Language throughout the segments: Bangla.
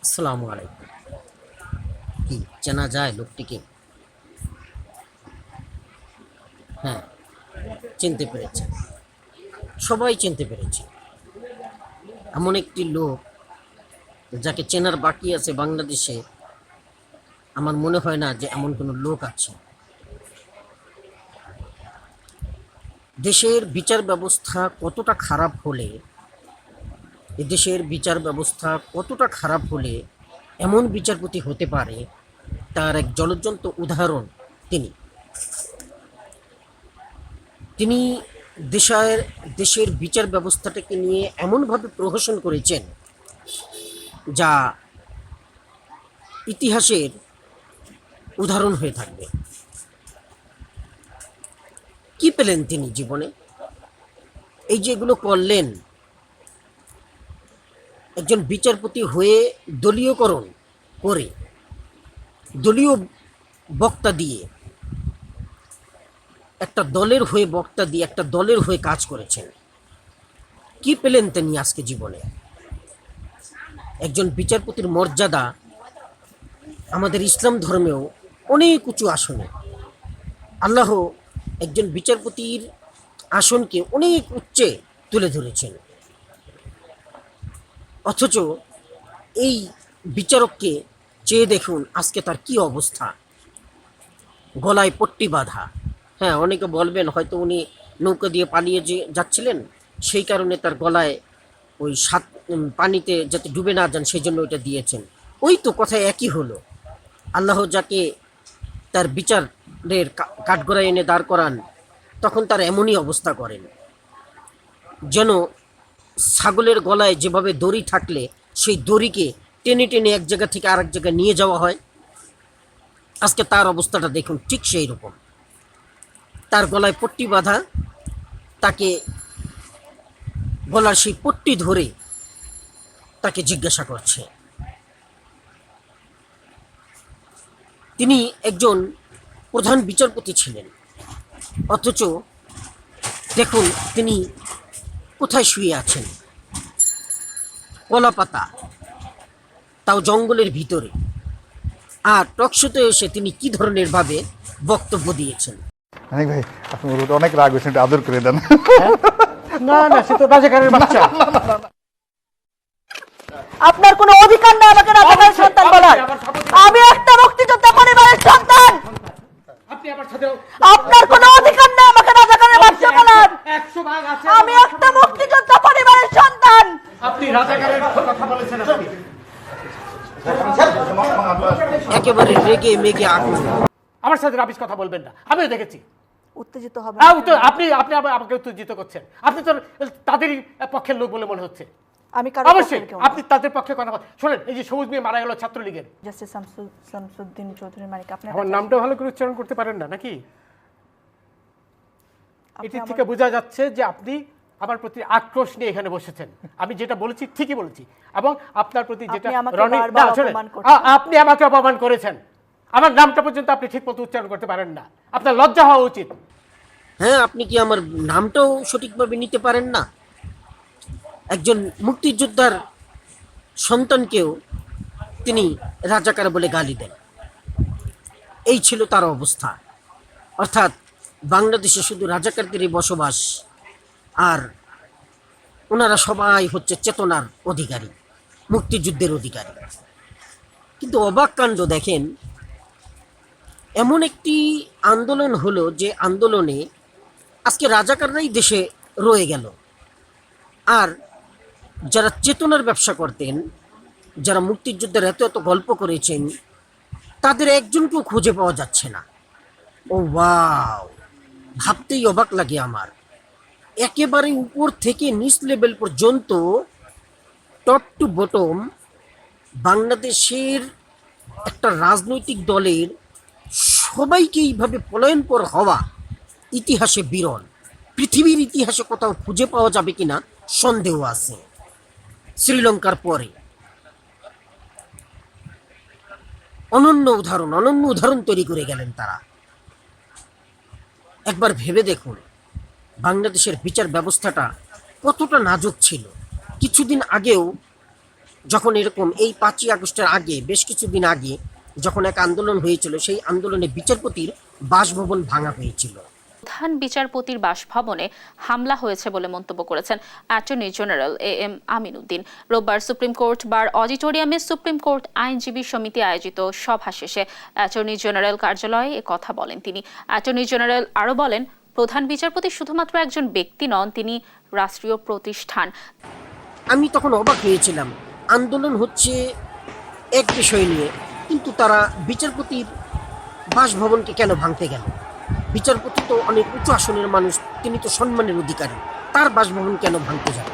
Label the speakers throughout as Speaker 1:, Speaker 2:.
Speaker 1: আসসালামু আলাইকুম। কি চেনা যায় লোকটিকে? হ্যাঁ, চিনতে পেরেছে, সবাই চিনতে পেরেছে। এমন একটি লোক যাকে চেনার বাকি আছে বাংলাদেশে। আমার মনে হয় না যে এমন কোনো লোক আছে। দেশের বিচার ব্যবস্থা কতটা খারাপ হলে, দেশের বিচার ব্যবস্থা কতটা খারাপ হলে এমন বিচারপতি হতে পারে, তার এক জ্বলজ্বন্ত উদাহরণ তিনি। তিনি দেশের দেশের বিচার ব্যবস্থাটাকে নিয়ে এমনভাবে প্রহসন করেছেন যা ইতিহাসের উদাহরণ হয়ে থাকবে। কি পেলেন তিনি জীবনে? এই যে এগুলো করলেন, একজন বিচারপতি হয়ে দলীয়করণ করে, দলীয় বক্তা দিয়ে, একটা দলের হয়ে বক্তা দিয়ে একটা দলের হয়ে কাজ করেছেন। কি পেলেন তিনি আজকে জীবনে? একজন বিচারপতির মর্যাদা আমাদের ইসলাম ধর্মেও অনেক উঁচু আসনে। আল্লাহ একজন বিচারপতির আসনকে অনেক উচ্চে তুলে ধরেছেন, অথচ এই বিচারককে চেয়ে দেখুন আজকে তার কি অবস্থা। গলায় পট্টি বাঁধা। হ্যাঁ, অনেকে বলবেন হয়তো উনি নৌকা দিয়ে পালিয়ে যে যাচ্ছিলেন, সেই কারণে তার গলায় ওই পানিতে যাতে ডুবে না যান সেই জন্য ওইটা দিয়েছেন। ওই তো কথা একই হলো। আল্লাহ যাকে তার বিচারের কাঠগড়ায় এনে দাঁড় করান, তখন তার এমনই অবস্থা করেন, যেন ছাগলের গলায় যেভাবে দড়ি থাকলে সেই দড়িকে টেনে টেনে এক জায়গা থেকে আরেক জায়গায় নিয়ে যাওয়া হয়, আজকে তার অবস্থাটা দেখুন ঠিক সেই রকম। তার গলায় পট্টি বাঁধা, তাকে গলার সেই পট্টি ধরে তাকে জিজ্ঞাসা করছে। তিনি একজন প্রধান বিচারপতি ছিলেন, অথচ দেখুন তিনি কোথায় শুয়ে আছেন, কলা পাতা, তাও জঙ্গলের ভিতরে। আর টকশোতে এসে তিনি কি ধরনের ভাবে বক্তব্য দিয়েছেন।
Speaker 2: অনেক ভাই, আপনি ওর উপর অনেক রাগ হয়েছেন, একটু আদর করে দেন।
Speaker 3: না না, সে তো রাজাকারের বাচ্চা।
Speaker 4: আপনার কোনো অধিকার নেই আমাকে রাজাকারের সন্তান বলার। আমি একটা মুক্তিযোদ্ধা পরিবারের সন্তান। আপনার কোনো অধিকার নেই আমাকে রাজাকারের বাচ্চা বলার। আমি একটা মুক্তিযোদ্ধা পরিবারের সন্তান।
Speaker 3: আপনি রাজাকারের কথা বলেছেন। আপনি
Speaker 1: একেবারে রেগে মেগে আগুন।
Speaker 3: আমার সাথে রাবিশ কথা বলবেন না, আমিও দেখেছি।
Speaker 4: উত্তেজিত হবে
Speaker 3: আপনি আপনি আমাকে উত্তেজিত করছেন। আপনি তো তাদেরই পক্ষের লোক বলে মনে হচ্ছে।
Speaker 4: আমি
Speaker 3: অবশ্যই আপনি তাদের পক্ষে কথা বলেন। শোনেন, এই যে সবুজ মেয়ে মারা গেল ছাত্রলীগের,
Speaker 4: জাস্টিস শামসুদ্দিন চৌধুরী মানিক, আপনি
Speaker 3: আমার নামটা ভালো করে উচ্চারণ করতে পারেন না নাকি? এটি থেকে বোঝা যাচ্ছে যে আপনি আমার প্রতি আক্রোশ নিয়ে এখানে বসেছেন। আমি যেটা বলেছি ঠিকই বলেছি, এবং আপনার প্রতি যেটা আপনি আমাকে অপমান করেছেন, আমার নামটা পর্যন্ত আপনি ঠিক মতো উচ্চারণ করতে পারেন না। আপনার লজ্জা হওয়া উচিত।
Speaker 1: হ্যাঁ, আপনি কি আমার নামটাও সঠিকভাবে নিতে পারেন না? একজন মুক্তিযোদ্ধার সন্তানকেও তিনি রাজাকার বলে গালি দেন। এই ছিল তার অবস্থা। অর্থাৎ বাংলাদেশে শুধু রাজাকারদেরই বসবাস, আর ওনারা সবাই হচ্ছে চেতনার অধিকারী, মুক্তিযুদ্ধের অধিকারী। কিন্তু অবাক কাণ্ড দেখেন, এমন একটি আন্দোলন হলো যে আন্দোলনে আজকে রাজাকাররাই দেশে রয়ে গেল, আর যারা চেতনার ব্যবসা করতেন, যারা মুক্তিযুদ্ধের এত এত গল্প করেছেন, তাদের একজনকেও খুঁজে পাওয়া যাচ্ছে না। ও ওয়াও, ভাবতেই অবাক লাগে আমার। একেবারে উপর থেকে নিচ লেভেল পর্যন্ত, টপ টু বটম, বাংলাদেশের একটা রাজনৈতিক দলের সবাইকে এইভাবে পলায়নপর হওয়া ইতিহাসে বিরল। পৃথিবীর ইতিহাসে কোথাও খুঁজে পাওয়া যাবে কিনা সন্দেহ আছে। শ্রীলঙ্কার পরে অনন্য উদাহরণ তৈরি করে গেলেন তারা। একবার ভেবে দেখুন বাংলাদেশের বিচার ব্যবস্থাটা কতটা নাজুক ছিল। কিছুদিন আগেও যখন এরকম এই 5ই আগস্টের আগে বেশ কিছুদিন আগে যখন এক আন্দোলন হয়েছিল, সেই আন্দোলনে বিচারপতির বাসভবন ভাঙা হয়েছিল।
Speaker 5: প্রধান বিচারপতির বাসভবনে হামলা হয়েছে বলে মন্তব্য করেছেন অ্যাটর্নি জেনারেল AM আমিনুদ্দিন। রোববার সুপ্রিম কোর্ট বার অডিটোরিয়ামে সুপ্রিম কোর্ট আইনজীবী সমিতি আয়োজিত সভা শেষে অ্যাটর্নি জেনারেল কার্যালয়ে এ কথা বলেন তিনি। অ্যাটর্নি জেনারেল আরও বলেন, প্রধান বিচারপতি শুধুমাত্র একজন ব্যক্তি নন, তিনি রাষ্ট্রীয় প্রতিষ্ঠান।
Speaker 1: আমি তখন অবাক হয়েছিলাম, আন্দোলন হচ্ছে এক বিষয় নিয়ে, কিন্তু তারা বিচারপতির বাসভবনকে কেন ভাঙতে গেল? বিচারপতি তো অনেক উঁচু আসনের মানুষ, তিনি তো সম্মানের অধিকারী, তার বাসভবন কেন ভাঙতে যাবে?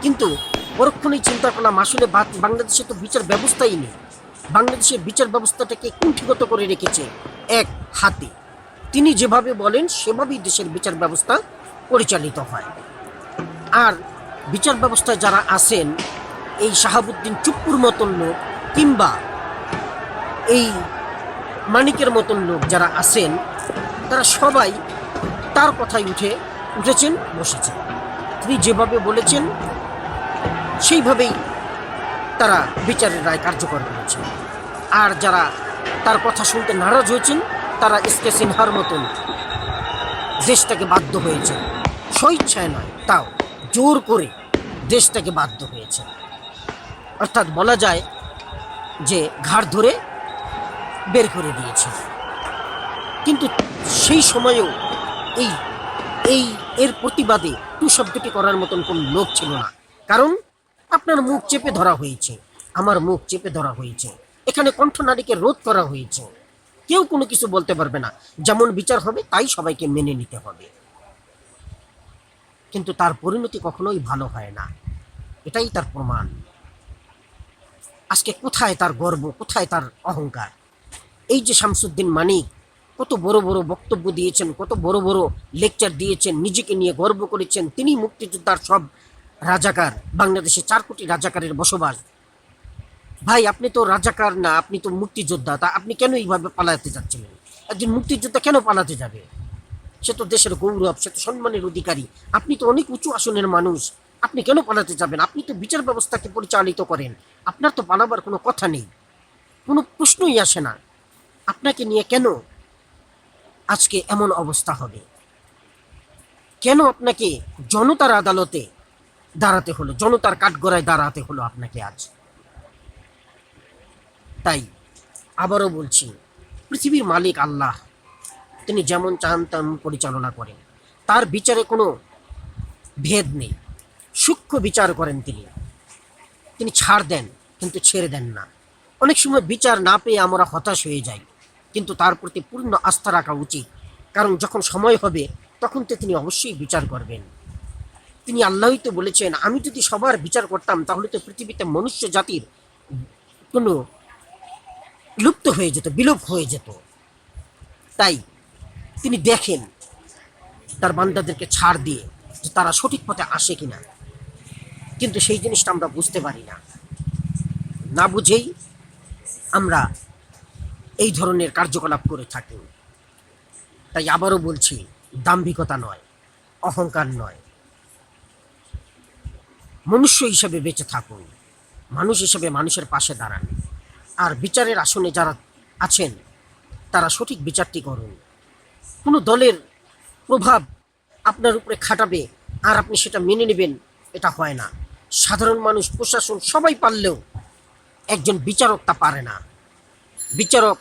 Speaker 1: কিন্তু পরক্ষণেই চিন্তা করলাম, আসলে বাংলাদেশে তো বিচার ব্যবস্থাই নেই। বাংলাদেশের বিচার ব্যবস্থাটাকে কুণ্ঠিগত করে রেখেছে এক হাতে। তিনি যেভাবে বলেন সেভাবেই দেশের বিচার ব্যবস্থা পরিচালিত হয়। আর বিচার ব্যবস্থায় যারা আছেন, এই শাহাবুদ্দিন চুপ্পুর মতন লোক কিংবা এই মানিকের মতন লোক যারা আছেন, তারা সবাই তার কথায় উঠেছেন, বসেছেন। তিনি যেভাবে বলেছেন সেইভাবেই তারা বিচারের রায় কার্যকর করেছেন। আর যারা তার কথা শুনতে নারাজ হয়েছেন, তারা এসকে সিনহার মতন দেশটাকে বাধ্য হয়েছে, স্বইচ্ছায় নয়, তাও জোর করে দেশটাকে বাধ্য হয়েছে। অর্থাৎ বলা যায় যে ঘাড় ধরে বের করে দিয়েছে। কিন্তু সেই সময়েও এর প্রতিবাদে টু শব্দটি করার মতন কোন লোক ছিল না। কারণ আপনার মুখ চেপে ধরা হয়েছে, আমার মুখ চেপে ধরা হয়েছে, এখানে কণ্ঠনালীকে রোধ করা হয়েছে। কেউ কোনো কিছু বলতে পারবে না, যেমন বিচার হবে তাই সবাইকে মেনে নিতে হবে। কিন্তু তার পরিণতি কখনোই ভালো হয় না, এটাই তার প্রমাণ। আজকে কোথায় তার গর্ব, কোথায় তার অহংকার? এই যে শামসুদ্দিন মানিক কত বড় বড় বক্তব্য দিয়েছেন, কত বড় বড় লেকচার দিয়েছেন, নিজেকে নিয়ে গর্ব করেছেন, তিনি মুক্তিযোদ্ধার সব রাজাকার, বাংলাদেশে 4 কোটি রাজাকারের বসবাস। ভাই, আপনি তো রাজাকার না, আপনি তো মুক্তিযোদ্ধা, তা আপনি কেন এইভাবে পালাতে যাচ্ছিলেন? একজন মুক্তিযোদ্ধা কেন পালাতে যাবে? সে তো দেশের গৌরব, সে তো সম্মানের অধিকারী। আপনি তো অনেক উঁচু আসনের মানুষ, আপনি কেন পালাতে যাবেন? আপনি তো বিচার ব্যবস্থাকে পরিচালিত করেন, আপনার তো পালাবার কোনো কথা নেই, কোনো প্রশ্নই আসে না। আপনাকে নিয়ে কেন আজকে এমন অবস্থা হবে? কেন আপনাকে জনতার আদালতে দাঁড়াতে হলো, জনতার কাঠগড়ায় দাঁড়াতে হলো আপনাকে আজ? তাই আবারও বলছি, পৃথিবীর মালিক আল্লাহ, তিনি যেমন চান তেমন পরিচালনা করেন, তার বিচারে কোনো ভেদ নেই, সূক্ষ্ম বিচার করেন তিনি ছাড় দেন কিন্তু ছেড়ে দেন না। অনেক সময় বিচার না পেয়ে আমরা হতাশ হয়ে যাই, কিন্তু তার প্রতি পূর্ণ আস্থা রাখা উচিত, কারণ যখন সময় হবে তখন তো তিনি অবশ্যই বিচার করবেন। তিনি আল্লাহই তো বলেছেন, আমি যদি সবার বিচার করতাম তাহলে তো পৃথিবীতে মনুষ্য জাতির কোনো লুপ্ত হয়ে যেত, বিলোপ হয়ে যেত। তাই তিনি দেখেন তার বান্দাদেরকে ছাড় দিয়ে যে তারা সঠিক পথে আসে কিনা, কিন্তু সেই জিনিসটা আমরা বুঝতে পারি না, না বুঝেই আমরা এই ধরনের কার্যকলাপ করে থাকি। তাই আবারও বলছি, দাম্ভিকতা নয়, অহংকার নয়, মনুষ্য হিসেবে বেঁচে থাকুন, মানুষ হিসেবে মানুষের পাশে দাঁড়ান। আর বিচারের আসনে যারা আছেন তারা সঠিক বিচারটি করুন। কোনো দলের প্রভাব আপনার উপরে খাটাবে আর আপনি সেটা মেনে নেবেন, এটা হয় না। সাধারণ মানুষ, প্রশাসন সবাই পারলেও একজন বিচারক তা পারে না। বিচারক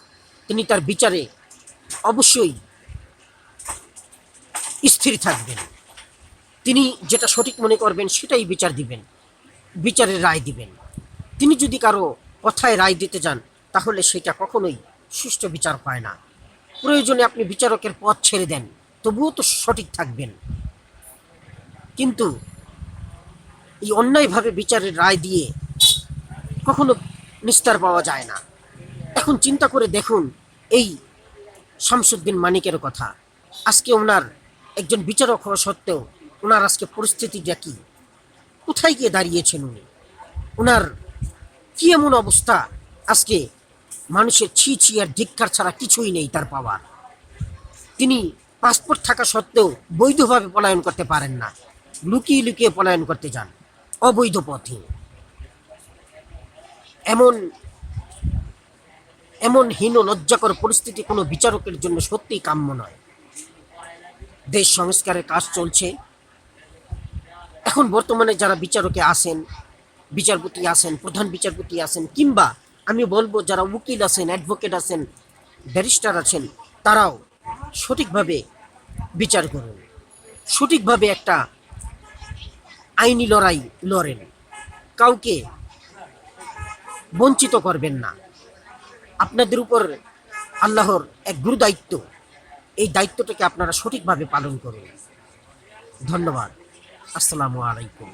Speaker 1: তিনি তার বিচারে অবশ্যই স্থির থাকবেন, তিনি যেটা সঠিক মনে করবেন সেটাই বিচার দিবেন, বিচারের রায় দিবেন। তিনি যদি কারো কথায় রায় দিতে যান তাহলে সেটা কখনোই সুষ্ঠু বিচার হয় না। প্রয়োজনে আপনি বিচারকের পথ ছেড়ে দেন, তবুও তো সঠিক থাকবেন। কিন্তু এই অন্যায়ভাবে বিচারের রায় দিয়ে কখনো নিস্তার পাওয়া যায় না। এখন চিন্তা করে দেখুন এই শামসুদ্দিন মানিকের কথা, আজকে ওনার একজন বিচারক হওয়া সত্ত্বেও ওনার আজকে পরিস্থিতিটা কি, কোথায় গিয়ে দাঁড়িয়েছেন উনি? ওনার কি এমন অবস্থা আজকে? মানুষের ছি ছি আর ধিক্কার ছাড়া কিছুই নেই তার পাওয়ার। তিনি পাসপোর্ট থাকা সত্ত্বেও বৈধভাবে পলায়ন করতে পারেন না, লুকিয়ে লুকিয়ে পলায়ন করতে যান অবৈধ পথে। এমন এমন হীন লজ্জাকর পরিস্থিতি কোনো বিচারকের জন্য সত্যিই কাম্য নয়। দেশ সংস্কারের কাজ চলছে। এখন বর্তমানে যারা বিচারকে আসেন, বিচারপতি আছেন, প্রধান বিচারপতি আছেন, কিংবা আমি বলবো যারা উকিল আছেন, অ্যাডভোকেট আছেন, ব্যারিস্টার আছেন, তারাও সঠিকভাবে বিচার করুন, সঠিকভাবে একটা আইনি লড়াই লড়েন, কাউকে বঞ্চিত করবেন না। আপনাদের উপর আল্লাহর এক গুরু দায়িত্ব, এই দায়িত্বটাকে আপনারা সঠিকভাবে পালন করুন। ধন্যবাদ। আসসালামু আলাইকুম।